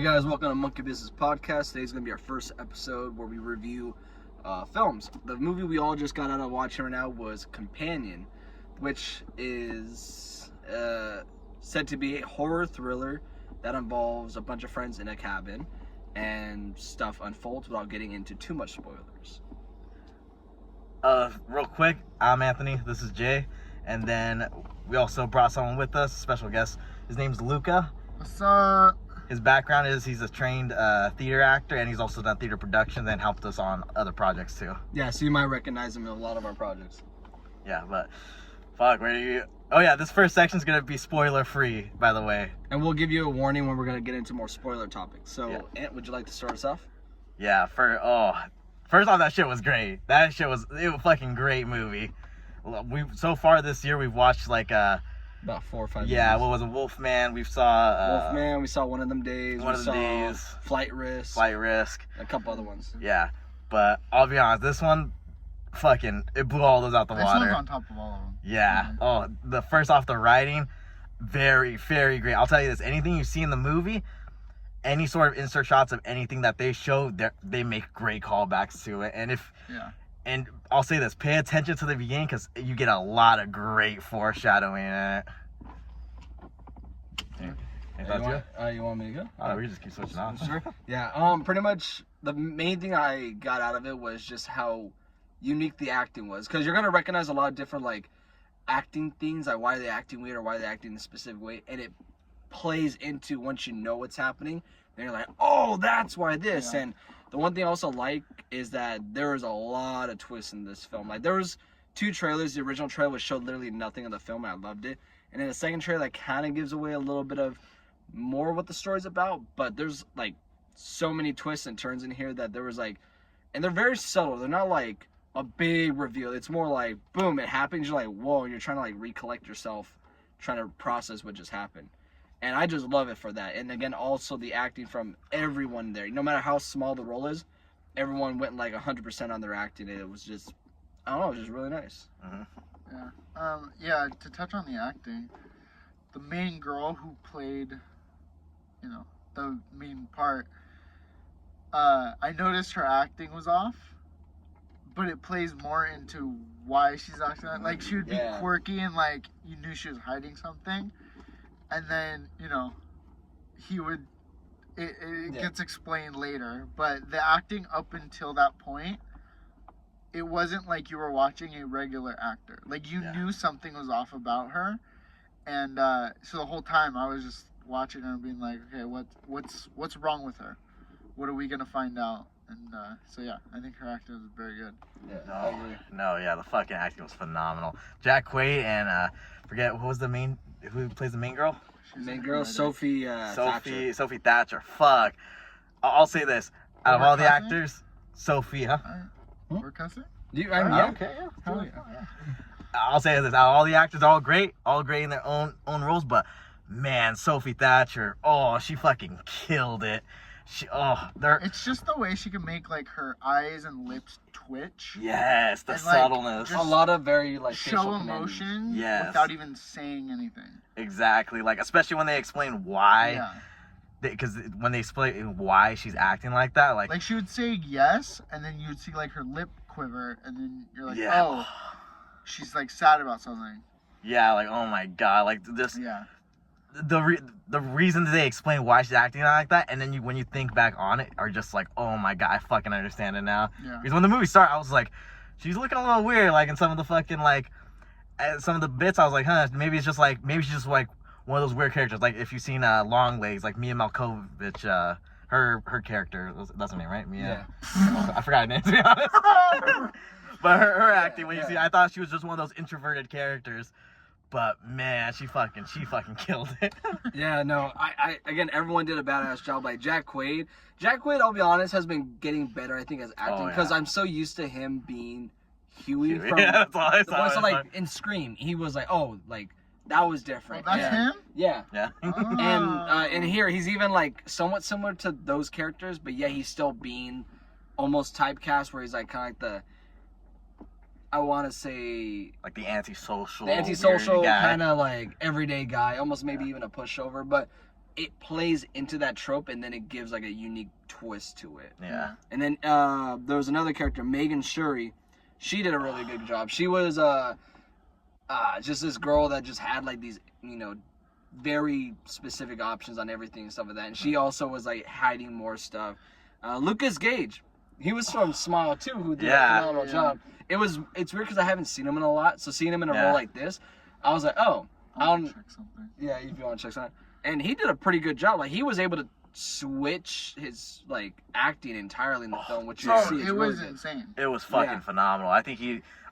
guys, welcome to Monkey Business Podcast. Today's going to be our first episode where we review films. The movie we all just got out of watching right now was Companion, which is said to be a horror thriller that involves a bunch of friends in a cabin and stuff unfolds without getting into too much spoilers. Real quick, I'm Anthony, this is Jay, and then we also brought someone with us, a special guest. His name's Luca. What's up? His background is he's a trained theater actor, and he's also done theater productions and helped us on other projects too. Yeah, so you might recognize him in a lot of our projects. Yeah, but fuck, where are you? Oh yeah, this first section's gonna be spoiler free, by the way. And we'll give you a warning when we're going to get into more spoiler topics. So, Yeah. Ant, would you like to start us off? Yeah, first off, that shit was great. It was a fucking great movie. So far this year we've watched like About 4 or 5 yeah, movies. what was it? Wolfman. We saw Wolfman, we saw One of Them Days. One of Them Days. Flight Risk. Flight Risk. A couple other ones. Yeah, but I'll be honest, this one, it blew all those out the This water. one's on top of all of them. Yeah. Mhm. Oh, the first off, the writing, very, very great. I'll tell you this: anything you see in the movie, any sort of insert shots of anything that they show, they make great callbacks to it. And I'll say this: pay attention to the beginning because you get a lot of great foreshadowing in it. You want me to go? Oh, we just keep switching off. Sure. Yeah. Pretty much the main thing I got out of it was just how unique the acting was, because you're gonna recognize a lot of different like acting things, like why they're acting weird or why they're acting in a specific way, and it plays into once you know what's happening. Then you're like, oh, that's why this. Yeah. And the one thing I also like is that there was a lot of twists in this film. Like there was 2 trailers. The original trailer was showed literally nothing of the film, and I loved it. And then the second trailer that kind of gives away a little bit of more what the story's about, but there's like so many twists and turns in here that there was like, and they're very subtle. They're not like a big reveal. It's more like boom, it happens. You're like, whoa, and you're trying to like recollect yourself, trying to process what just happened. And I just love it for that. And again, also the acting from everyone there. No matter how small the role is, everyone went like 100% on their acting. And it was just, I don't know, it was just really nice. Mm-hmm. Yeah. To touch on the acting, the main girl who played, the main part, I noticed her acting was off, but it plays more into why she's acting like she would be quirky and like you knew she was hiding something, and then it gets explained later, but the acting up until that point, it wasn't like you were watching a regular actor. Like you knew something was off about her, and so the whole time I was just watching her and being like, okay, what's wrong with her? What are we gonna find out? And so yeah, I think her acting was very good. Yeah, I agree. The fucking acting was phenomenal. Jack Quaid and forget who plays the main girl? Main girl, Sophie Thatcher. Sophie Thatcher. Fuck. I'll say this: out of all the actors, Sophie, huh? We're cussing? Okay. Hell yeah. I'll say this: out of all the actors, all great in their own roles, but man, Sophie Thatcher, she fucking killed it. It's just the way she can make like her eyes and lips twitch. Yes, the and, subtleness. A lot of very like show emotion without even saying anything. Exactly, like especially when they explain why. Yeah. Because when they explain why she's acting like that, like she would say yes, and then you'd see like her lip quiver, and then you're like, oh, she's like sad about something. Yeah, like oh my god, like this. Yeah. The reason they explain why she's acting like that, and then when you think back on it, are just like, oh my god, I fucking understand it now. Yeah. Because when the movie started, I was like, she's looking a little weird, like in some of the fucking like, some of the bits, I was like, maybe she's just like one of those weird characters. Like if you've seen Long Legs, like Mia Malkovich, her character, that's her name, right? Mia. Yeah. I forgot her name, to be honest. But her acting, when you see, I thought she was just one of those introverted characters. But man, she fucking killed it. Yeah, no, I again, everyone did a badass job. Like Jack Quaid, I'll be honest, has been getting better, I think, as acting, because I'm so used to him being Huey from that's all I saw. So like in Scream, he was like, oh, like that was different. Oh, that's him? Yeah. Oh. And here he's even like somewhat similar to those characters, but yet he's still being almost typecast, where he's like kind of like the, I want to say, like the antisocial kind of like everyday guy, almost maybe even a pushover. But it plays into that trope, and then it gives like a unique twist to it. Yeah. And then there was another character, Megan Shuri. She did a really good job. She was just this girl that just had like these, you know, very specific options on everything and stuff like that. And she also was like hiding more stuff. Lucas Gage, he was from Smile too, who did a phenomenal job. It's weird because I haven't seen him in a lot, so seeing him in a role like this, I was like, oh, I'll check something. Yeah, if you want to check something. And he did a pretty good job. Like, he was able to switch his like acting entirely in the film, which you see. It was insane. It was fucking phenomenal. I think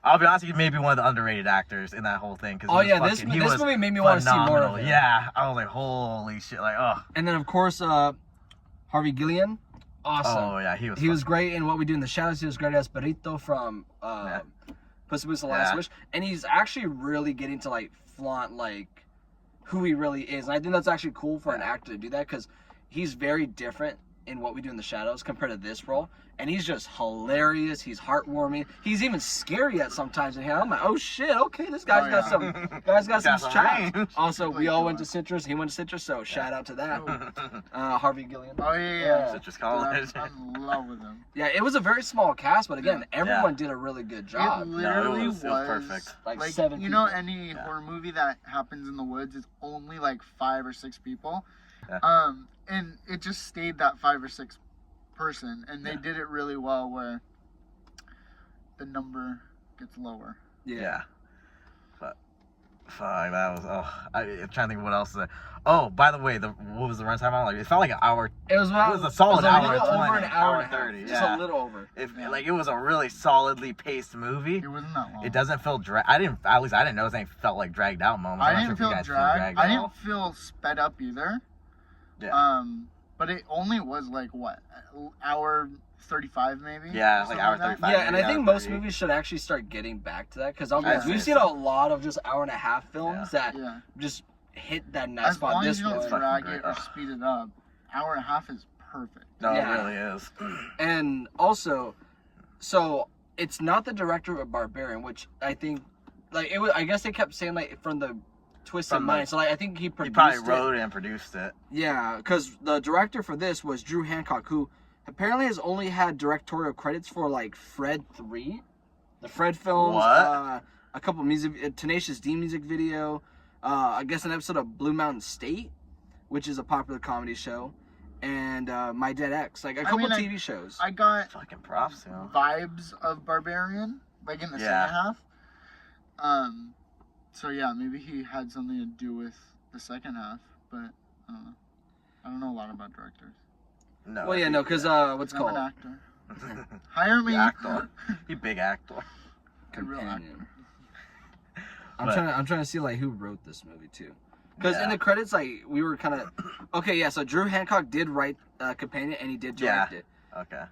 I'll be honest, he may be one of the underrated actors in that whole thing. This movie made me want to see more of him. Yeah, I was like, holy shit, like, oh. And then of course, Harvey Guillen, awesome. Oh yeah, he was great in What We Do in the Shadows. He was great as Perito from Puss in Boots: The Last Wish, and he's actually really getting to like flaunt like who he really is. And I think that's actually cool for an actor to do that, because he's very different in What We Do in the Shadows compared to this role, and he's just hilarious. He's heartwarming. He's even scary at sometimes in here. I'm like, oh shit, okay, this guy's got some chops. Also, we all went to Citrus. He went to Citrus, so shout out to that. Harvey Guillen. Oh yeah. Citrus College. I'm in love with him. Yeah, it was a very small cast, but again, everyone did a really good job. It literally it was perfect. Like 7 you know, any horror movie that happens in the woods is only like 5 or 6 people. Yeah. And it just stayed that 5 or 6 person, and they did it really well where the gets lower. Yeah. But fuck, that was I'm trying to think of what else is there. Oh, by the way, what was the runtime on? Like, it felt like an hour. It was a solid hour, over an hour and 30. Just a little over. Like, it was a really solidly paced movie. It wasn't that long. It doesn't feel at least I didn't notice anything felt like dragged out moments. I didn't feel dragged. I didn't feel sped up either. Yeah. But it only was like what, hour 35 maybe? Yeah, like hour 35. Yeah, and I think most movies should actually start getting back to that, because we've seen a lot of just hour and a half films that just hit that nice spot. As long as you don't drag it or speed it up, hour and a half is perfect. No, it really is. And also, so it's not the director of Barbarian, which I think, like, it was. I guess they kept saying like from the twist in mind. So like, I think he probably wrote and produced it. Yeah, because the director for this was Drew Hancock, who apparently has only had directorial credits for like Fred 3, the Fred films, a couple music, Tenacious D music video, I guess an episode of Blue Mountain State, which is a popular comedy show, and My Dead Ex, like a couple TV shows. I got fucking props, you know, vibes of Barbarian, like in the second half. So yeah, maybe he had something to do with the second half, but I don't know. I don't know a lot about directors. No. Well, yeah, no, because what's called? I'm an actor. Hire me. Actor. He big actor. Companion. I'm trying to see like who wrote this movie too, because in the credits, like, we were kind of okay. Yeah, so Drew Hancock did write Companion, and he did direct it. Okay.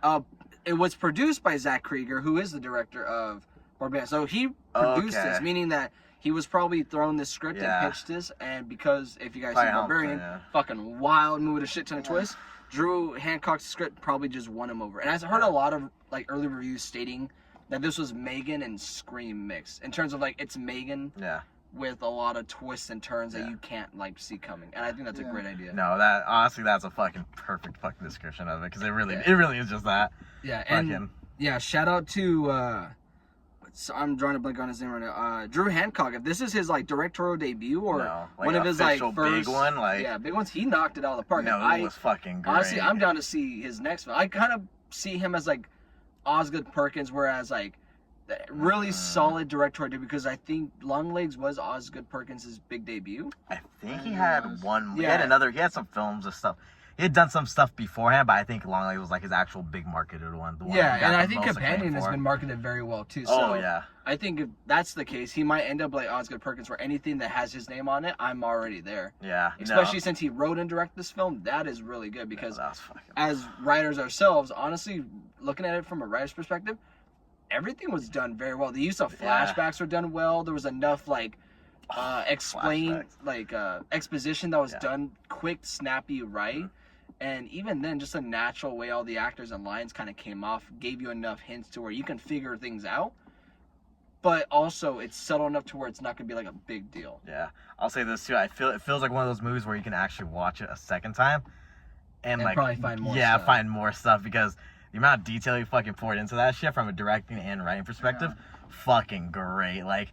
It was produced by Zach Krieger, who is the director of Barbarian. So he produced this, meaning that he was probably thrown this script and pitched this, and because if you guys see Barbarian, fucking wild movie with a shit ton of twists, Drew Hancock's script probably just won him over. And I've heard a lot of like early reviews stating that this was Megan and Scream mixed, in terms of like it's Megan with a lot of twists and turns that you can't like see coming. And I think that's a great idea. No, that honestly, that's a fucking perfect fucking description of it, because it really is just that. Yeah, and shout out to so I'm drawing a blank on his name right now. Drew Hancock. If this is his like directorial debut or one of his like first big one, big ones, he knocked it out of the park. No, it was fucking great. Honestly, I'm down to see his next film. I kind of see him as like Osgood Perkins, whereas like really solid directorial debut, because I think Longlegs was Osgood Perkins' big debut. I think he had one. He had some films and stuff. He had done some stuff beforehand, but I think Longlegs was like his actual big marketed one. And I think Companion has been marketed very well too. So I think if that's the case, he might end up like Osgood Perkins, where anything that has his name on it, I'm already there. Yeah. Especially since he wrote and directed this film, that is really good, because as writers ourselves, honestly, looking at it from a writer's perspective, everything was done very well. The use of flashbacks were done well. There was enough like exposition that was done quick, snappy, right? And even then, just a natural way all the actors and lines kind of came off gave you enough hints to where you can figure things out. but also it's subtle enough to where it's not gonna be like a big deal. Yeah, I'll say this too. It feels like one of those movies where you can actually watch it a second time, and like probably find more. Yeah, stuff. find more stuff because the amount of detail you fucking poured into that shit from a directing and writing perspective, fucking great. Like,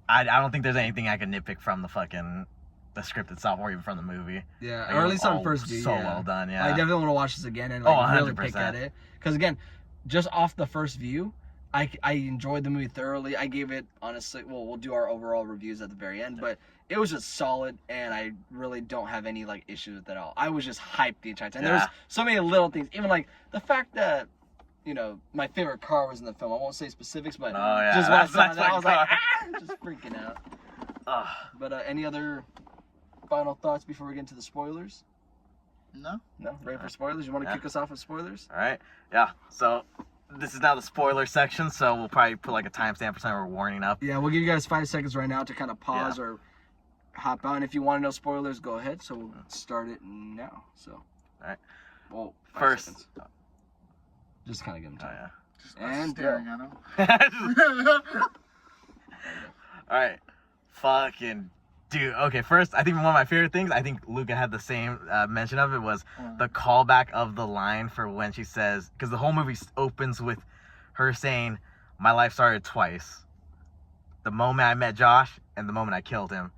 I don't think there's anything I can nitpick from the script itself or even from the movie. Yeah, Like, or it at was least on all first view. so Yeah. well done. Yeah, I definitely want to watch this again and really pick at it. Because again, just off the first view, I enjoyed the movie thoroughly. I gave it, honestly, well, we'll do our overall reviews at the very end, but it was just solid, and I really don't have any like issues with it at all. I was just hyped the entire time. And there's so many little things, even like the fact that, you know, my favorite car was in the film. I won't say specifics, but just when I saw that, I was like, just freaking out. But any other final thoughts before we get into the spoilers? No. Ready for spoilers? You want to kick us off with spoilers? All right. Yeah. So this is now the spoiler section. So we'll probably put like a timestamp or something or warning up. Yeah, we'll give you guys 5 seconds right now to kind of pause or hop out. And if you want to know spoilers, go ahead. So we'll start it now. So. All right. Well, first. Seconds. Just kind of give them time. Just and staring at him. All right. Fucking. Dude, okay, first, I think one of my favorite things, I think Luca had the same mention of it, was the callback of the line for when she says, because the whole movie opens with her saying, my life started twice. The moment I met Josh and the moment I killed him.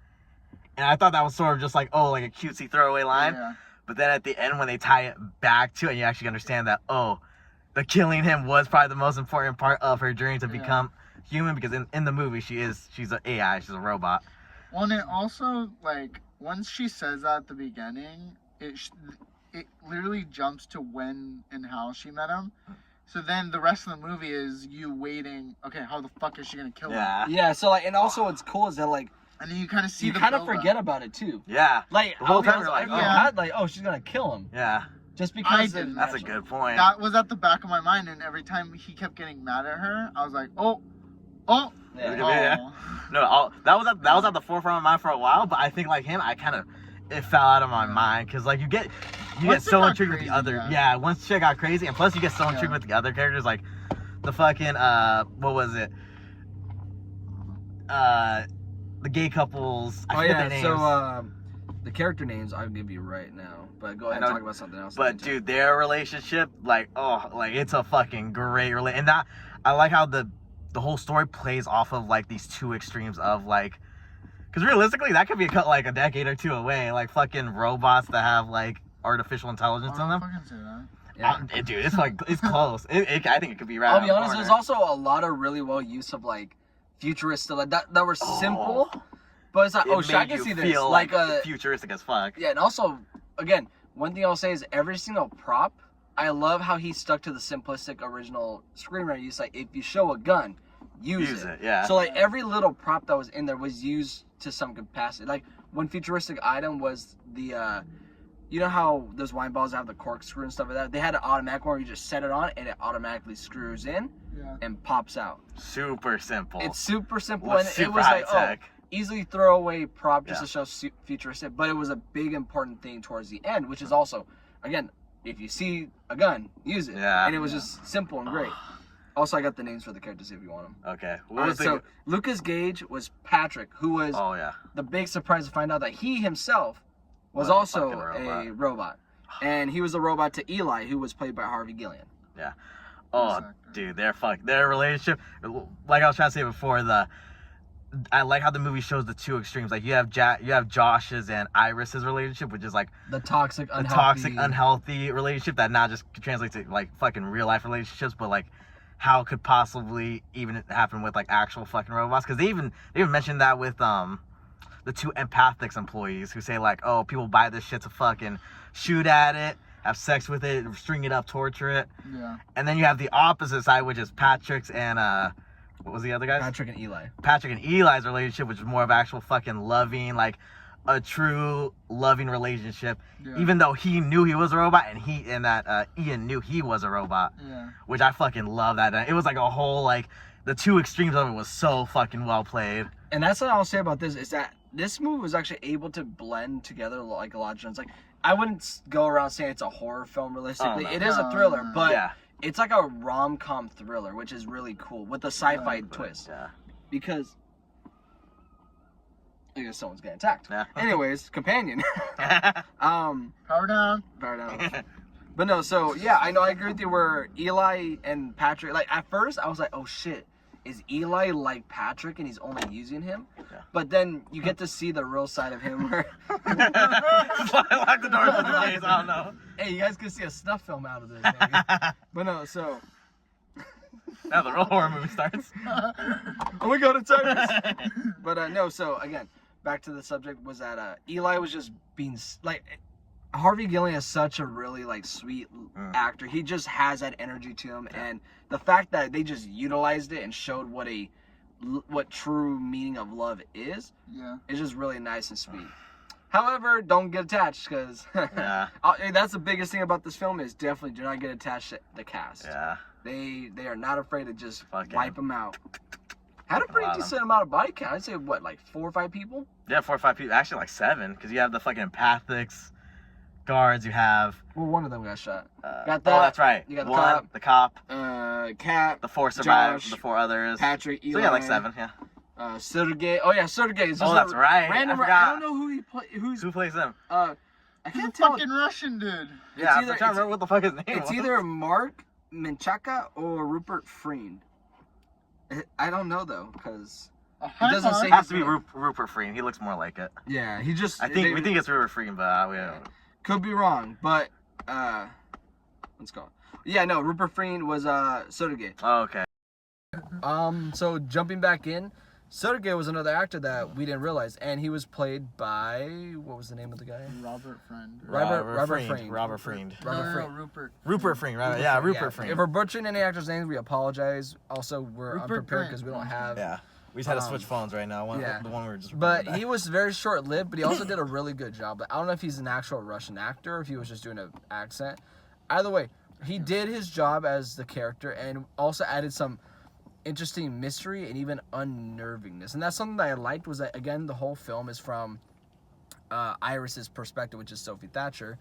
And I thought that was sort of just like, oh, like a cutesy throwaway line. Yeah. But then at the end, when they tie it back to it, and you actually understand that, oh, the killing him was probably the most important part of her journey to become human, because in the movie, she's an AI, she's a robot. Well, and it also, like, once she says that at the beginning, it literally jumps to when and how she met him. So then the rest of the movie is you waiting, okay, how the fuck is she going to kill him? Yeah, so, like, and also what's cool is that, like, and then you kind of see you kind of forget about it, too. Yeah. Like, the whole time you're like, oh, she's going to kill him. Yeah. Just because. That's a good point. That was at the back of my mind, and every time he kept getting mad at her, I was like, oh. Yeah. No, that was at the forefront of my mind for a while, but I think like him, it fell out of my mind because like you get so intrigued with the other. Yeah, once shit got crazy, and plus you get so intrigued with the other characters, like the fucking what was it? The gay couples. I forget their names. So the character names I'll give you right now, but go ahead and talk about something else. But dude, their relationship, like it's a fucking great relationship, and that I like how the whole story plays off of like these two extremes of like, because realistically that could be like a decade or two away, like fucking robots that have like artificial intelligence in them. Yeah, dude, it's like it's close. I think it could be right. I'll be honest, there's also a lot of really well use of like futuristic like that were simple, but it's like shit, I can see this like futuristic as fuck. Yeah, and also again, one thing I'll say is every single prop, I love how he stuck to the simplistic original screenwriter use. Like if you show a gun, use it. Yeah. So like every little prop that was in there was used to some capacity. Like one futuristic item was the you know how those wine bottles have the corkscrew and stuff like that? They had an automatic one where you just set it on and it automatically screws in and pops out. Super simple. It's super simple, and it was like easily throwaway prop just to show futuristic, but it was a big important thing towards the end, which is also, again, if you see a gun, use it. Yeah. And it was just simple and great. Also, I got the names for the characters if you want them. Okay. So Lucas Gage was Patrick, who was the big surprise to find out that he himself was also a robot. And he was a robot to Eli, who was played by Harvey Gillian. Yeah. Oh, dude, their relationship, like I was trying to say before, I like how the movie shows the two extremes. Like you have Josh's and Iris's relationship, which is like the toxic, unhealthy relationship that not just translates to like fucking real life relationships, but like how could possibly even happen with like actual fucking robots? Because they even mentioned that with the two empathics employees who say like, oh, people buy this shit to fucking shoot at it, have sex with it, string it up, torture it. Yeah. And then you have the opposite side, which is Patrick's and what was the other guy? Patrick and Eli. Patrick and Eli's relationship, which is more of actual fucking loving, like a true loving relationship. Yeah. Even though he knew he was a robot, and Ian knew he was a robot. Yeah. Which I fucking love that. It was like a whole like the two extremes of it was so fucking well played. And that's what I'll say about this is that this movie was actually able to blend together like a lot of genres. Like I wouldn't go around saying it's a horror film realistically. It is a thriller, but it's like a rom-com thriller, which is really cool with a sci-fi twist. Yeah. because I guess someone's getting attacked. Yeah. Anyways, companion. Power down. Power down. But no, so yeah, I know I agree with you where Eli and Patrick, like at first I was like, oh shit, is Eli like Patrick and he's only using him? Yeah. But then you get to see the real side of him where Lock the door for the days, I don't know. hey, you guys can see a snuff film out of this. Baby. But no, so Now the real horror movie starts. oh my god, it's over. But no, so again, back to the subject was that Eli was just being like Harvey Gilliam is such a really like sweet actor. He just has that energy to him, and the fact that they just utilized it and showed what true meaning of love is just really nice and sweet. However, don't get attached because that's the biggest thing about this film is definitely do not get attached to the cast. Yeah. They are not afraid to just Fucking wipe them out. Had a pretty decent amount of body count. I'd say what, like 4 or 5 people? Yeah, 4 or 5 people. Actually, like 7, because you have the fucking empathics guards. You have. Well, one of them got shot. Got that. Oh, that's right. You got the cop. Cap. The 4 survived. Josh, The 4 others. Patrick. Eli. So yeah, like 7. Yeah. Sergey. Oh yeah, Sergey. Oh, that's right. Random. I forgot. I don't know who he play. Who plays them? I He's can't a tell. fucking Russian dude. Yeah, I'm either- trying to remember what the fuck his name was. It's either Mark Menchaca or Rupert Friend. I don't know though, because doesn't say- It has to be Rupert Friend. He looks more like it. yeah, he just. We think it's Rupert Friend, but we don't. Could be wrong, but let's go. Yeah, no, Rupert Friend was Sergey. Oh, okay. So jumping back in, Sergey was another actor that we didn't realize, and he was played by what was the name of the guy? Robert Friend. Robert Friend. Friend. Robert Friend. Rupert. Rupert Friend, right? Yeah, Rupert Friend. If we're butchering any actors' names, we apologize. Also, we're Rupert unprepared Friend. because we don't have. Yeah. We just had to switch phones right now. The one we were just. But he was very short-lived, but he also did a really good job. I don't know if he's an actual Russian actor or if he was just doing an accent. Either way, he did his job as the character and also added some interesting mystery and even unnervingness. And that's something that I liked was that, again, the whole film is from Iris's perspective, which is Sophie Thatcher.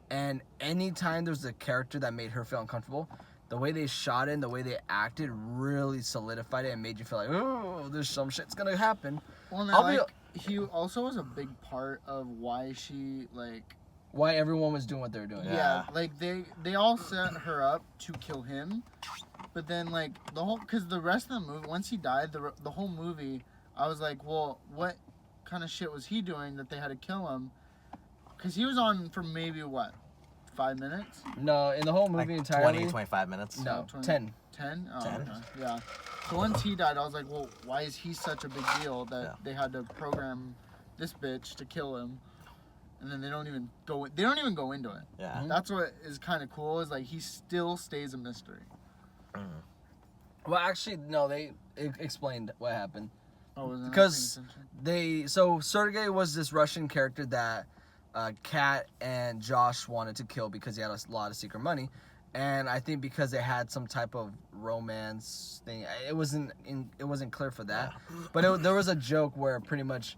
And anytime there's a character that made her feel uncomfortable, the way they shot it and the way they acted really solidified it and made you feel like, oh, there's some shit's gonna happen. Well, no, he also was a big part of why she, why everyone was doing what they were doing. Yeah, like, they all set her up to kill him. But then, because the rest of the movie, once he died, the whole movie, I was like, well, what kind of shit was he doing that they had to kill him? Because he was on for maybe, 5 minutes? No, in the whole movie like entirely. 20, 25 minutes. No, 20. 10. 10? Oh, 10? okay. Yeah. So once he died, I was like, well, why is he such a big deal that they had to program this bitch to kill him? And then they don't even go into it. Yeah. Mm-hmm. That's what is kind of cool, is he still stays a mystery. Well, actually, no, they explained what happened. Oh, wasn't Because so Sergey was this Russian character that Kat and Josh wanted to kill because he had a lot of secret money. And I think because they had some type of romance thing, it wasn't clear for that. But there was a joke where pretty much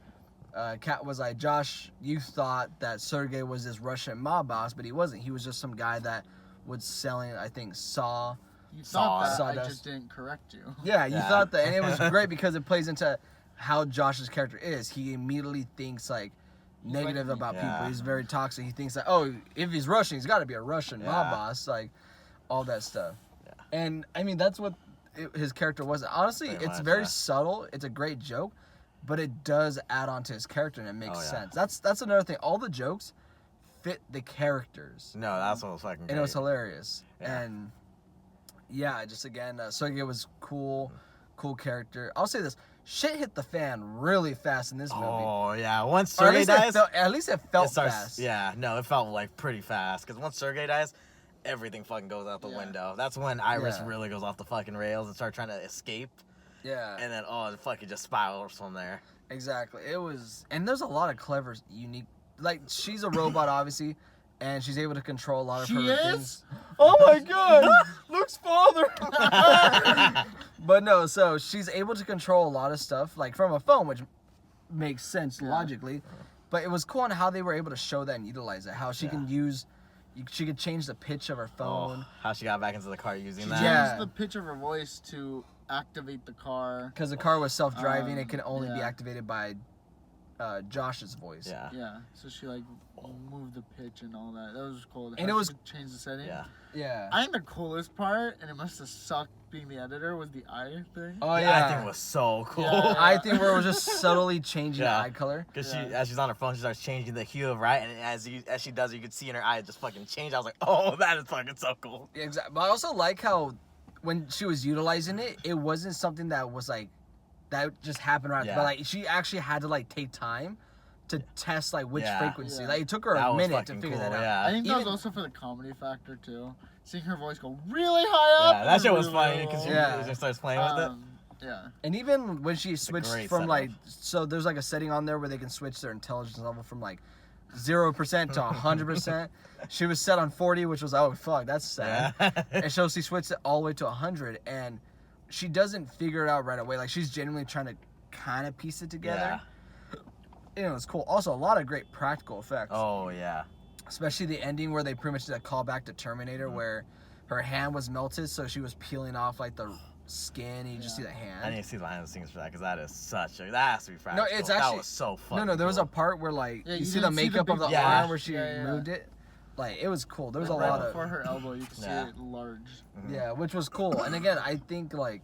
Kat was like, Josh, you thought that Sergey was this Russian mob boss, but he wasn't. He was just some guy that was selling, I think, You thought that, sawdust. I just didn't correct you. Yeah, you thought that. And it was great because it plays into how Josh's character is. He immediately thinks, negative about people. He's very toxic. He thinks that, oh, if he's Russian, he's got to be a Russian mob boss. All that stuff. Yeah. And, I mean, that's what his character was. Honestly, it's very subtle. It's a great joke. But it does add on to his character, and it makes sense. That's another thing. All the jokes fit the characters. No, that's what was fucking great. And it was hilarious. Yeah. And, yeah, just again, Sergey was cool character. I'll say this. Shit hit the fan really fast in this movie. Oh, yeah. Once Sergey dies... At least it felt fast. Yeah, no, it felt pretty fast. Because once Sergey dies, everything fucking goes out the window. That's when Iris really goes off the fucking rails and starts trying to escape. Yeah. And then, it fucking just spirals from there. Exactly. It was... And there's a lot of clever, unique... she's a robot, obviously, and she's able to control a lot of her things. Oh my god! Luke's father! But no, so she's able to control a lot of stuff, from a phone, which makes sense logically. But it was cool on how they were able to show that and utilize it. How she can she could change the pitch of her phone. How she got back into the car using She that. changed the pitch of her voice to activate the car. Because the car was self-driving, it can only be yeah. activated by Josh's voice. Yeah. Yeah, so she like moved the pitch and all that. That was cool. And it was change the setting. Yeah. Yeah. I think the coolest part, and it must have sucked being the editor, was the eye thing. Oh The yeah. eye thing was so cool. Yeah. I think where it was just subtly changing Yeah. the eye color. Because Yeah. as she's on her phone, she starts changing the hue of right, and as she does, you could see in her eye it just fucking change. I was like, oh, that is fucking so cool. Yeah, exactly. But I also like how when she was utilizing it, it wasn't something that was like that just happened right. Yeah. But like she actually had to like take time to test like which Yeah. frequency. Yeah. Like it took her That a was minute to fucking figure cool, that out. yeah. I think that was Even- also for the comedy factor too. Seeing her voice go really high up. Yeah, that shit was really funny low. because she Yeah. just starts playing with it. Yeah. And even when she switched great from setup. like, so there's like a setting on there where they can switch their intelligence level from like 0% to 100%. She was set on 40, which was, oh fuck, that's sad. Yeah. And so she switched it all the way to 100, and she doesn't figure it out right away. Like she's genuinely trying to kind of piece it together. You know, it's cool. Also, a lot of great practical effects. Oh yeah. Especially the ending where they pretty much did a callback to Terminator, where her hand was melted, so she was peeling off like the skin, and you just see the hand. I need to see the behind the scenes for that because that is such a that has to be No, practical. it's that actually- was so fun. No, there was a part where like Yeah, you you see the didn't see the makeup of big the Yeah. arm where she Yeah. moved it. Like it was cool. There was a right lot before of her elbow, you could see Yeah. it large. yeah, which was cool. And again, I think like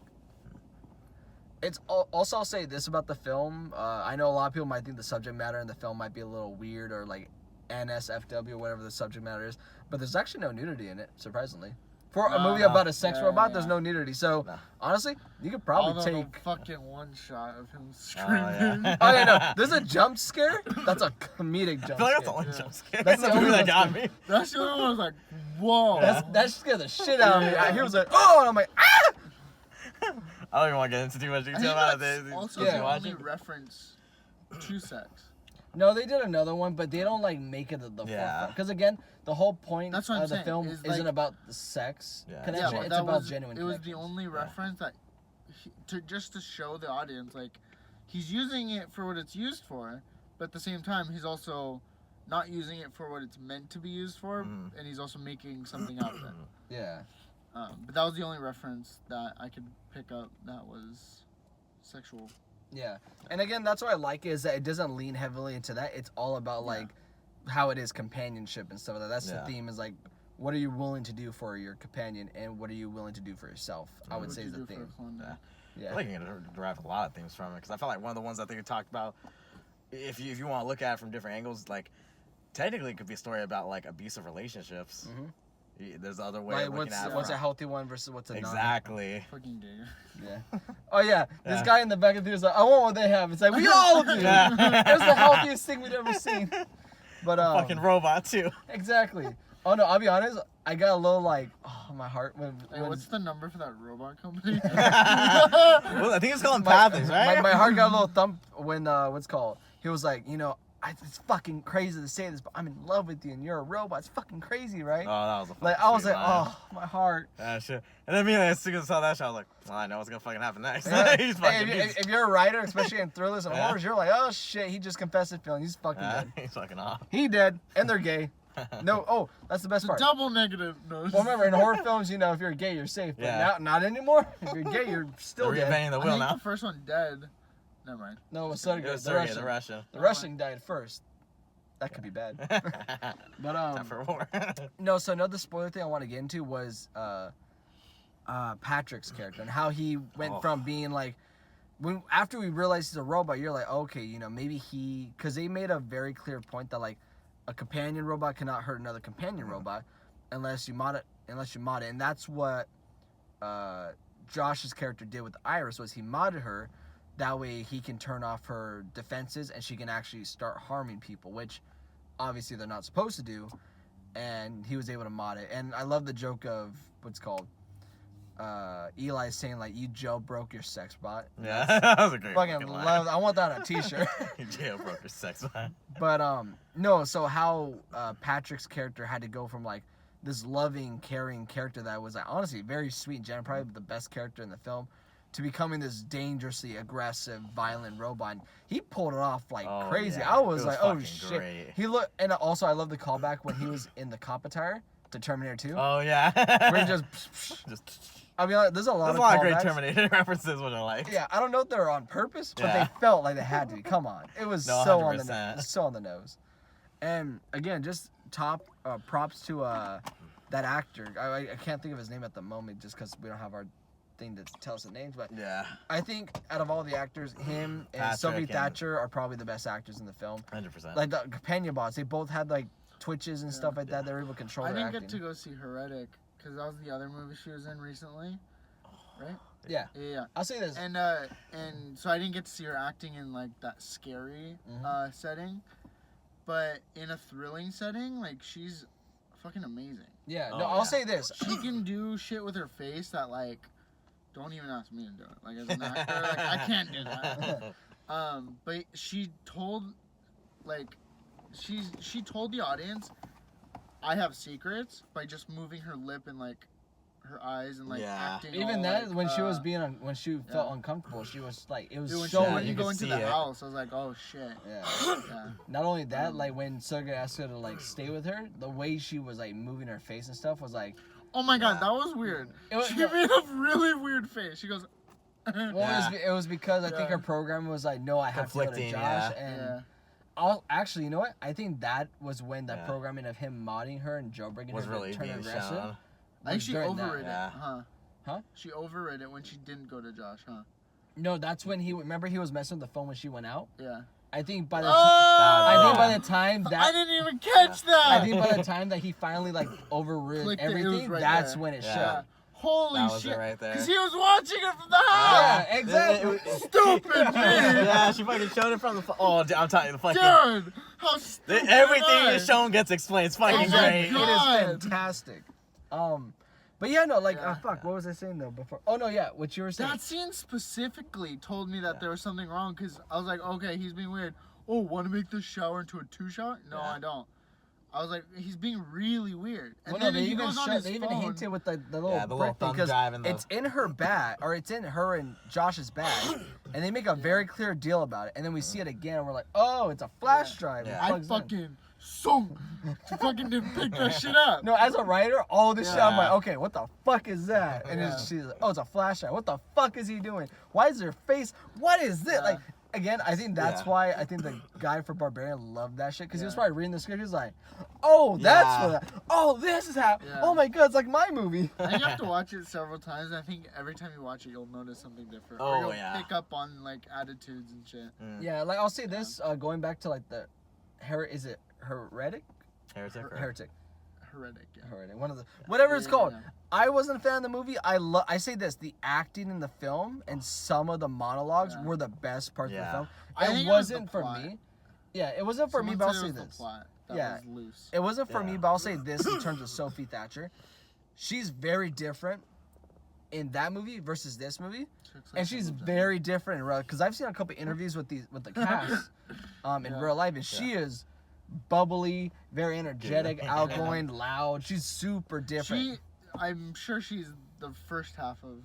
it's also I'll say this about the film. I know a lot of people might think the subject matter in the film might be a little weird or like NSFW, whatever the subject matter is, but there's actually no nudity in it, surprisingly. For a movie No. about a sex Yeah, robot, there's yeah. no nudity. So No. honestly, you could probably Although take. the fucking one shot of him Oh, screaming. yeah. Oh yeah, no, there's a jump scare. That's a comedic I jump feel like that's the scare. only Yeah. jump scare. That's the in movie only that got jump me. That's the only one I was like, whoa. That scared the shit out of me. He was like, oh, and I'm like, ah! I don't even want to get into too much I detail think about that's it. also Yeah. the Watch only it. reference to sex. No, they did another one, but they don't like make it the Yeah. forefront. Because again, the whole point That's what I'm of the saying, film is, isn't like- about the sex Yeah. connection. but It's that about was, genuine. it was the connections. only reference that, just to show the audience, like, he's using it for what it's used for, but at the same time, he's also not using it for what it's meant to be used for, Mhm. and he's also making something out of it. Yeah. But that was the only reference that I could pick up that was sexual. Yeah. And again, that's what I like is that it doesn't lean heavily into that. It's all about like how it is companionship and stuff like that. That's Yeah. the theme is like, what are you willing to do for your companion and what are you willing to do for yourself? I would What say you is the do for theme. a clone Yeah. now. Yeah. I think you can derive a lot of things from it because I felt like one of the ones I think you talked about, if you want to look at it from different angles, like technically it could be a story about like abusive relationships. Mhm. There's other way Like of looking at it. what's a from- healthy one versus what's a non. Exactly. Fucking gay. Yeah. Oh yeah, this Yeah. guy in the back of the theater's like, I want what they have. It's like we all do. Yeah. It was the healthiest thing we'd ever seen. But Fucking robot too. exactly. Oh no, I'll be honest. I got a little like, oh my heart when. Hey, when what's the number for that robot company? Well, I think it's called Pathos, right? my heart got a little thump when what's called. He was like, you know, it's fucking crazy to say this, but I'm in love with you and you're a robot. It's fucking crazy, right? Oh, that was a fucking like I was sweet like, line. oh my heart. Shit. And then me, as soon as I saw that shit, I was like, well, I know what's gonna fucking happen next. Yeah. He's Hey, fucking. if you're a writer, especially in thrillers and Yeah. horrors, you're like, oh shit, he just confessed his feeling. He's fucking dead. he's fucking off. He dead, and they're gay. No, oh, that's the best It's a part. double negative. No. Well, remember in horror films, you know, if you're gay, you're safe. But Yeah. now, not anymore. If you're gay, you're still They're dead. reinventing the I wheel think now. the first one dead. Never mind. No, it was It Sergey, was the Sergey, Russian. the Russian. The Russian died first. That could be bad. But Time for war. no. So another spoiler thing I want to get into was Patrick's character and how he went Oh. from being like, when after we realized he's a robot, you're like, okay, you know, maybe because they made a very clear point that like a companion robot cannot hurt another companion robot unless you mod it, and that's what Josh's character did with Iris was he modded her. That way he can turn off her defenses and she can actually start harming people, which obviously they're not supposed to do. And he was able to mod it. And I love the joke of what's called Eli saying like, "You jailbroke your sex bot." Yeah, that was a great Fucking line. love. I want that on a T-shirt. You jailbroke your sex line. But no. So how Patrick's character had to go from like this loving, caring character that was like, honestly very sweet and genuine, probably the best character in the film, to becoming this dangerously aggressive, violent robot. He pulled it off like Oh, crazy. yeah. I was It was like, oh fucking shit. great. He looked, and also I love the callback when he was in the Campa tire to Terminator 2. Oh yeah. Where he just I mean, like, there's a lot There's of a lot of great callbacks. Terminator references which I like. Yeah, I don't know if they were on purpose, but Yeah. they felt like they had to be. Come on, it was No, so on 100%. the nose. And again, just top props to that actor. I can't think of his name at the moment just because we don't have our thing to tell us the names. But Yeah. I think out of all the actors, him and Patrick Sophie and- Thatcher are probably the best actors in the film. 100%. Like the companion bots, they both had like twitches and stuff like that. They were able to control I their didn't acting. get to go see Heretic because that was the other movie she was in recently, right? Yeah, Yeah. I'll say this. And so I didn't get to see her acting in like that scary setting, but in a thrilling setting, like she's fucking amazing. Yeah, Oh, no, I'll yeah. say this. She can do shit with her face that like, don't even ask me to do it. Like as an actor, like I can't do that. But she told, like, she told the audience, I have secrets by just moving her lip and like her eyes and like Yeah. acting. Even all, that, like, when she was when she felt yeah. uncomfortable, she was like, it was Dude, when so. she, when you you could go into see the it. house, I was like, oh shit. Yeah. Yeah. Not only that, like when Sergey asked her to like stay with her, the way she was like moving her face and stuff was like. Oh my god, Yeah. that was weird. It was- She made a really weird face. She goes. Well, Yeah. it was because I think Yeah. her program was like, no, I have to go to Conflicting, Josh, yeah. and Yeah. I'll actually, you know what? I think that was when the Yeah. programming of him modding her and jailbreaking Was her really to turn being aggressive. shown. I think was she during that. overrid it, Yeah. Huh? She overrid it when she didn't go to Josh, huh? No, that's when he remember he was messing with the phone when she went out. Yeah. I think by the I think by the time I that didn't even catch that. I think by the time that he finally like overrid Clicked it, it was everything, right that's there. when it Yeah. showed. Holy That was shit! it right there. Because he was watching it from the house. Yeah, exactly. Stupid me. Yeah, she fucking showed it from the. Oh, I'm telling you, the fucking. Dude, how stupid. Everything am I? is shown gets explained. It's fucking Oh my great. God. It is fantastic. But yeah, no, like, Yeah. fuck, what was I saying though before? Oh no, yeah, what you were saying. That scene specifically told me that there was something wrong because I was like, okay, he's being weird. Oh, want to make this shower into a 2-shower? No, Yeah. I don't. I was like, he's being really weird. And Well, then no, they he even goes on his they even phone. hinted with the little Yeah, the little brick thumb because drive and the- it's in her bag, or it's in her and Josh's bag, and they make a very clear deal about it. And then we see it again, and we're like, oh, it's a flash drive. It Yeah. I plugs in. fucking she fucking didn't pick that shit up. No, as a writer, all this shit, I'm Yeah. like, okay, what the fuck is that? And Yeah. she's like, oh, it's a flash drive. What the fuck is he doing? Why is their face? What is this? Yeah. Like, again, I think that's Yeah. why I think the guy for Barbarian loved that shit because he was Yeah. probably reading the script. He was like, oh, that's Yeah. what. Oh, this is how. Yeah. Oh my god, it's like my movie. I think you have to watch it several times. I think every time you watch it, you'll notice something different. Oh, or you'll yeah. pick up on like attitudes and shit. Yeah, like I'll say this, going back to like the, is it heretic? Heretic. or- Heretic. Heretic. Yeah. Heretic. One of the whatever it's Yeah, called. yeah. I wasn't a fan of the movie. I say this: the acting in the film and some of the monologues Yeah. were the best parts of the Yeah. film. I It think it was the wasn't for plot. me. Yeah, it wasn't for me. But I'll Someone say said it was this: the plot that Yeah. was loose. it wasn't for me. Yeah. But I'll say this in terms of Sophie Thatcher, she's very different in that movie versus this movie, Looks like and she's something. very different in real. Because I've seen a couple interviews with the cast, in Yeah. real life, and she is bubbly, very energetic, Yeah. outgoing, loud. She's super different. I'm sure she's the first half of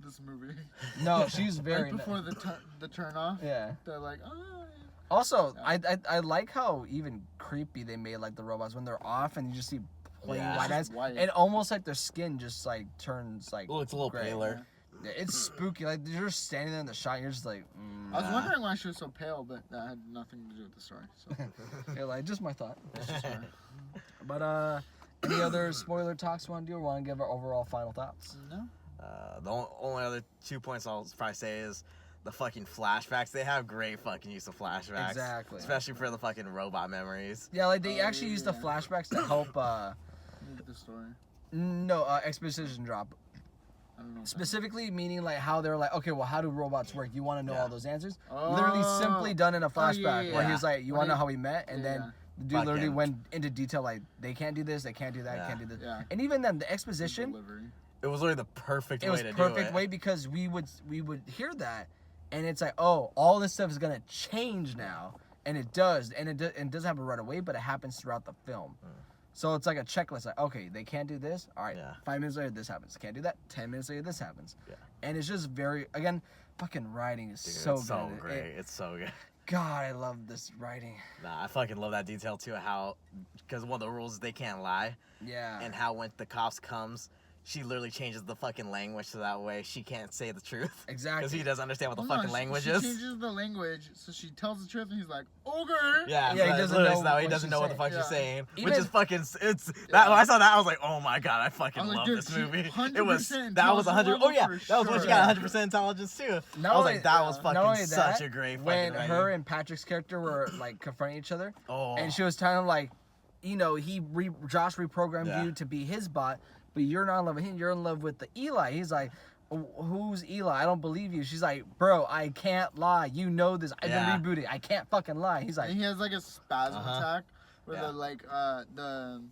this movie. No, she's very. Right before the turn off. Yeah. They're like, oh. Also, I like how even creepy they made like the robots when they're off and you just see plain Yeah. white It's eyes just white. and almost like their skin just like turns like. Looks a little gray. paler. Yeah, it's spooky. Like you're just standing there in the shot, and you're just like. I was Nah. wondering why she was so pale, but that had nothing to do with the story. So You're like just my thought. it's just her. But any other spoiler talks you want to do, or want to give our overall final thoughts? No. The only other 2 points I'll probably say is the fucking flashbacks. They have great fucking use of flashbacks. Exactly. Especially for the fucking robot memories. Yeah, like they Oh, actually use the yeah. flashbacks to help. Move the story. No, exposition drop. I don't know. Specifically meaning like how they're like, okay, well, how do robots work? You want to know Yeah. all those answers? Oh. Literally simply done in a Oh, flashback yeah, where yeah. he's like, you When want to know he- how we met? And yeah, then yeah. the dude literally Fucking- went into detail like, they can't do this, they can't do that, Yeah. can't do this. Yeah. And even then, the exposition, Delivery. It was literally the perfect it way was to do perfect it. way because we would hear that and it's like, oh, all this stuff is going to change now. And it does. And it doesn't happen right away, but it happens throughout the film. So it's like a checklist. Like, okay, they can't do this. All right, Yeah. 5 minutes later, this happens. Can't do that. 10 minutes later, this happens. Yeah. And it's just very, again, fucking writing is Dude, so it's so good. great. It's so good. God, I love this writing. Nah, I fucking love that detail too. How, because one of the rules is they can't lie, Yeah. and how when the cops comes, she literally changes the fucking language so that way she can't say the truth. Exactly. Because he doesn't understand what the Well, no, fucking language she is. changes the language, so she tells the truth, and he's like, "Okay." Yeah, Yeah, he doesn't know so he what doesn't she's know what the saying. fuck she's saying, Even- which is fucking. It's that when I saw that, I was like, oh my god, I fucking I was like, love dude, this she movie. 100% It was that was intelligence 100. Oh level yeah, for that was when sure. she got 100% intelligence too. Not I was only- like, that was not fucking only that, such a great fucking when writing. her and Patrick's character were like confronting each other, Oh. and she was telling him like, you know, Josh reprogrammed you to be his bot, but you're not in love with him. You're in love with the Eli. He's like, who's Eli? I don't believe you. She's like, bro, I can't lie. You know this. I've been rebooted. I can't fucking lie. He's like, And he has like a spasm attack where Yeah. the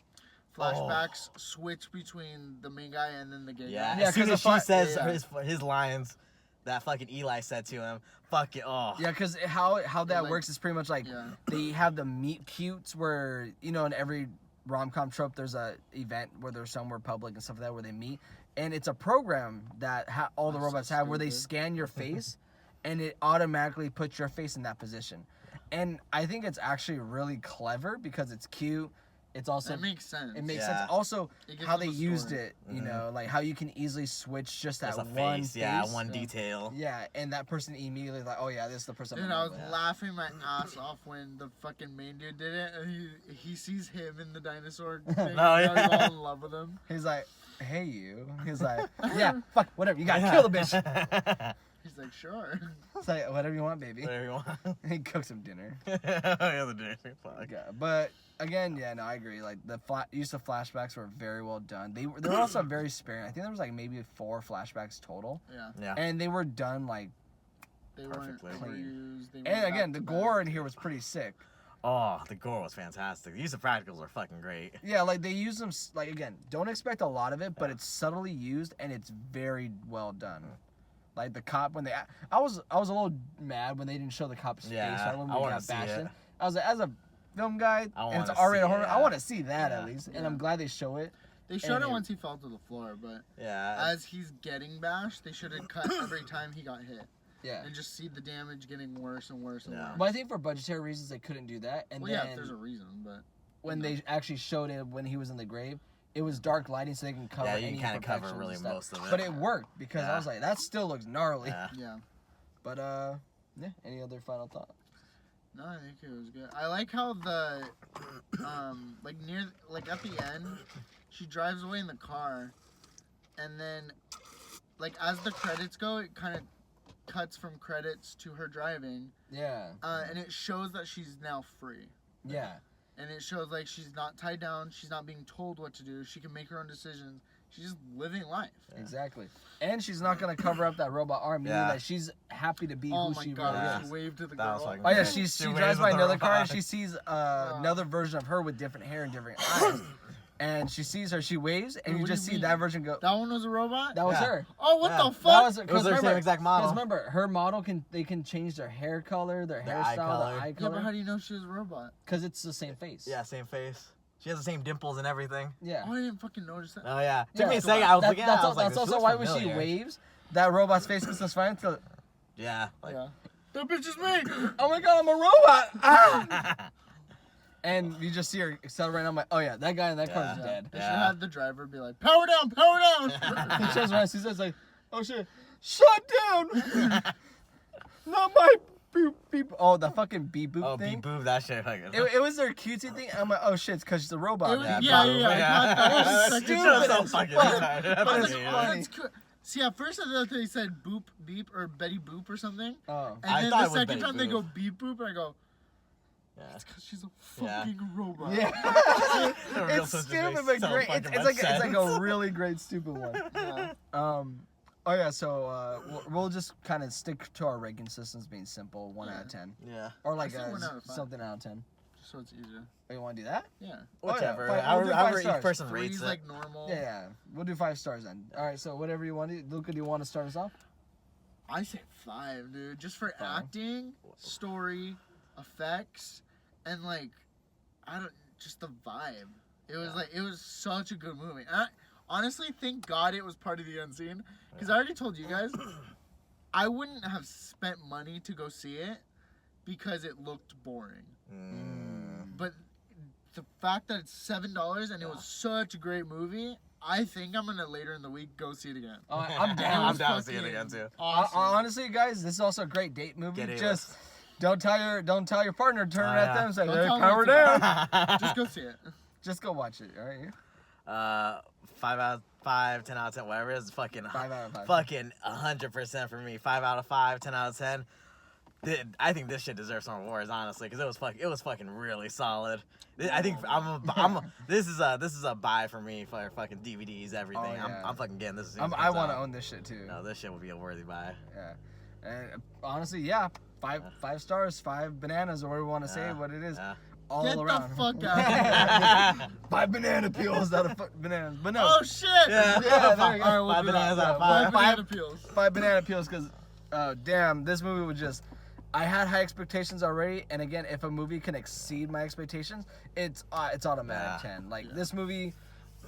flashbacks switch between the main guy and then the gay Yeah, guy. Yeah, as soon 'cause as the she says yeah. his lines, that fucking Eli said to him, fuck it, oh. yeah, because how that like- works is pretty much like they have the meet cutes where, you know, in every rom-com trope there's a event where there's somewhere public and stuff like that where they meet, and it's a program that all the That's so robots have where they stupid. scan your face and it automatically puts your face in that position. And I think it's actually really clever because it's cute. It's also That makes sense. it makes Yeah. sense. Also, It gives how them they a used story. it, you know, like how you can easily switch just that Just a one face, face. yeah, one detail. Yeah, and that person immediately like, oh yeah, this is the person. Dude, I'm I in was love with. laughing my ass off when the fucking main dude did it, and he sees him in the dinosaur thing. And now he's all in love with him. He's like, hey you. He's like, yeah, fuck, whatever. You gotta kill the bitch. He's like, sure. It's like, whatever you want, baby. There you want. He cooks him dinner. Yeah, the dinner. Fuck. Yeah, but again, yeah, no, I agree. Like the use of flashbacks were very well done. They were also very sparing. I think there was like maybe 4 flashbacks total, Yeah. Yeah. and they were done like. They weren't Perfectly. overused. They And went again, back the to gore back. in here was pretty sick. Oh, the gore was fantastic. The use of practicals are fucking great. Yeah, like they use them. Like again, don't expect a lot of it, but it's subtly used and it's very well done. Like the cop when I was a little mad when they didn't show the cop's face. Yeah, When I we wanna got see bashed it. in. I was like, as a film guy, I and it's wanna R-rated see horror. it. I want to see that Yeah. at least, and Yeah. I'm glad they show it. They showed it And- once he fell to the floor, but Yeah. as he's getting bashed, they should have cut every time he got hit. Yeah. And just see the damage getting worse and worse and Yeah. worse. But I think for budgetary reasons they couldn't do that. And Well, then yeah, there's a reason, but when they actually showed it when he was in the grave, it was dark lighting so they can cover Yeah, you any can kinda cover imperfections really and stuff. most of it. But it worked because I Yeah. was like, that still looks gnarly. Yeah. yeah. But yeah. Any other final thoughts? No, I think it was good. I like how the, like at the end, she drives away in the car, and then, like as the credits go, it kind of cuts from credits to her driving, Yeah. and it shows that she's now free. Yeah. And it shows like she's not tied down, she's not being told what to do, she can make her own decisions. She's just living life. Yeah. Exactly. And she's not gonna cover up that robot arm, meaning Yeah. that she's happy to be Oh who my she god, really Yeah. is. she waved to the That girl. was fucking Oh yeah, She she waves drives by with the another car and robot. she sees another version of her with different hair and different eyes. And she sees her, she waves, and Wait, you what do just you see mean? that version go. That one was a robot? That was Yeah. her. Oh, what Yeah. the That fuck? was, It was their same exact model. Because remember, her model they can change their hair color, their Their eye hairstyle, color. their eye Yeah, color. but how do you know she was a robot? Because it's the same face. Yeah, same face. She has the same dimples and everything. Yeah. Oh, I didn't fucking notice that. Oh yeah. Yeah. Took me a second. I was like, yeah. That's, I was like, that's this also looks why when she familiar. waves, that robot's face gets us fine. So, Yeah. Like, Yeah. That bitch is me! oh my god, I'm a robot! Ah! And you just see her accelerating. I'm like, oh yeah, that guy in that car is Yeah. dead. They should Yeah. have the driver be like, power down, power down! He shows around, sees us like, oh shit, shut down! Not my beep beep. Oh, the fucking beep boop oh, thing. beep boop, that shit. Like, It was their cutesy thing. I'm like, oh shit, it's because she's a robot. It was- now. yeah, yeah, I thought that was That was second stupid time. as so fucking fuck. retarded. But I was it's like, Yeah. oh, funny. that's cool. See, at first I thought they said boop beep or Betty Boop or something. Oh. And I then thought the it was second Betty time they Boop. go beep boop, and I go, Yeah. it's because she's a Yeah. fucking robot. Yeah. The real It's sense stupid, makes but so great. fucking It's much like it's like a sense. really great stupid one. Yeah. Oh yeah, so we'll just kind of stick to our ranking systems being simple, 1 out of 10, Yeah. or like I said 1 out of 5. something out of 10. Just so it's easier. Oh, you want to do that? Yeah. Oh, yeah, Whichever. fine, we'll do However 5 each stars. person rates Three's it. like normal. Yeah, yeah. We'll do 5 stars then. All right, so whatever you want to do. Luca, do you want to start us off? I say 5, dude. Just for 5. acting, story, effects, and like, just the vibe. It was like, it was such a good movie. And honestly, thank God it was part of the unseen. Because I already told you guys, I wouldn't have spent money to go see it because it looked boring. Mm. But the fact that it's $7 and it was such a great movie, I think I'm gonna later in the week go see it again. I'm down. I'm down to see it again too. Awesome. Honestly, guys, this is also a great date movie. Get it. Just don't tell your partner to turn it at them and say, Don't hey, tell power them down. Just go see it. Just go watch it, all right? 5 out of 5, 10 out of 10, whatever it is, fucking 5 out of 5. fucking 100% for me. 5 out of 5, 10 out of 10. I think this shit deserves some awards, honestly, because it was fucking really solid. I think this is a buy for me for fucking DVDs, everything. Oh, yeah. I'm fucking getting this. I want to own this shit too. No, this shit would be a worthy buy. Yeah, and honestly, yeah, five stars, 5 bananas, or whatever we want to say what it is. Yeah. All Get around. the fuck out of here. 5 banana peels out of bananas, but no. Oh shit! Yeah. Yeah, there you go. Alright, we'll 5 do that. bananas out of 5 5. banana peels. 5 banana peels, because damn, this movie was just. I had high expectations already, and again, if a movie can exceed my expectations, it's automatic 10. Like this movie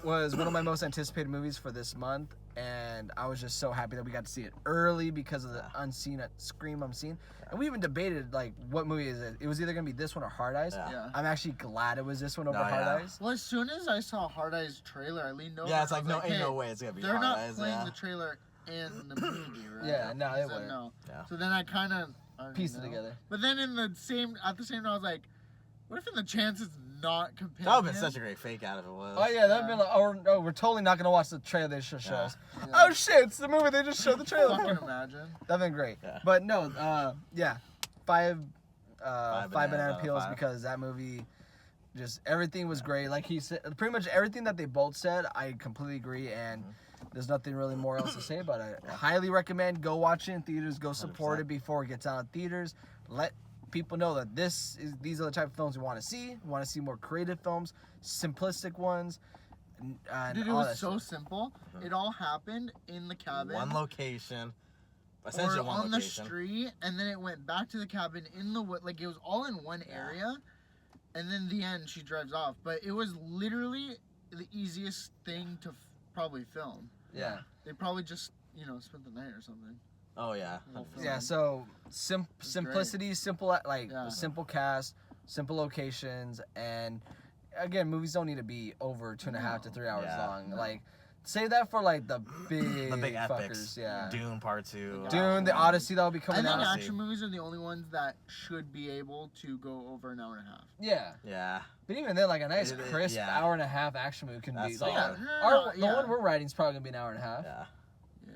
was one of my most anticipated movies for this month, and I was just so happy that we got to see it early because of the unseen Scream unseen. And we even debated like what movie is it? It was either gonna be this one or Hard Eyes. Yeah. I'm actually glad it was this one over No, Hard yeah. Eyes. Well, as soon as I saw Hard Eyes trailer, I leaned over. Yeah, it's like and I no, was ain't no hey, way it's gonna be. They're Hard not Eyes, playing yeah. the trailer in the movie, right? Yeah, no, He they said wouldn't. no. Yeah. So then I kind of Pieced it together. But then at the same time, I was like, what if in the chance it's not companion? That would have been such a great fake out if it was. Oh yeah, that'd been like, oh no, we're totally not gonna watch the trailer they just showed us. Yeah. Oh shit, it's the movie they just showed the trailer Fucking for. imagine. That'd been great. Yeah. But no, yeah, five bananas banana out of peels 5. because that movie, just everything was great. Like he said, pretty much everything that they both said, I completely agree, and there's nothing really more else to say about it. Highly recommend go watch it in theaters, go support 100%. it before it gets out in theaters. Let people know that these are the type of films we want to see. We want to see more creative films, simplistic ones. And Dude, it all was that so shit. simple. It all happened in the cabin. One location. Or Essentially one on location. the street, and then it went back to the cabin in the wood. Like it was all in one area, and then the end she drives off. But it was literally the easiest thing to probably film. Yeah. They probably just spent the night or something. Oh yeah. Well, 100%. Yeah, so simplicity, simple cast, simple locations, and again, movies don't need to be over 2.5 to 3 hours long. No. Like, save that for like the big epics. fuckers. Yeah, Dune Part 2. Dune, the Odyssey that'll be I coming think out. action movies are the only ones that should be able to go over an hour and a half. Yeah, Yeah. but even then, like a nice It- crisp yeah. hour and a half action movie can be That's like solid. the one we're writing is probably gonna be an hour and a half. Yeah. Yeah,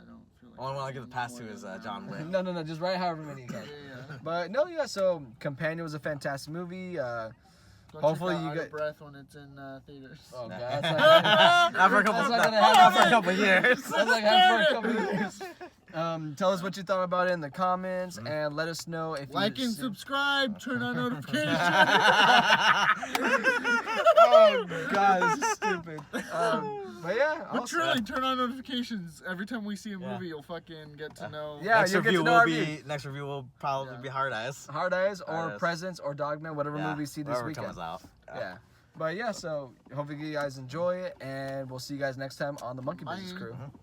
I don't feel like. Only one I give the pass to more is than an John hour. Wick. No, just write however many you can. Yeah. But no, yeah. So Companion was a fantastic movie. Go Hopefully check you out Out get- of Breath when it's in theaters. Oh god, Nah. that's not Not for a couple. That's not gonna Not happen. for a couple years. That's like happened for a couple of years. Tell us what you thought about it in the comments, and let us know if Like you and subscribe. Turn on notifications. Oh god, this is stupid. But yeah, But also, truly, turn on notifications. Every time we see a Yeah. movie, you'll fucking get to know. Yeah, Next you'll get review to know will our be view. next review will probably be Hard Eyes. Hard Eyes or Hard Eyes. Presents or Dogma, whatever movie we see this Whatever weekend. comes out. Yeah. But yeah, so hopefully you guys enjoy it, and we'll see you guys next time on the Monkey Business Bye. Crew.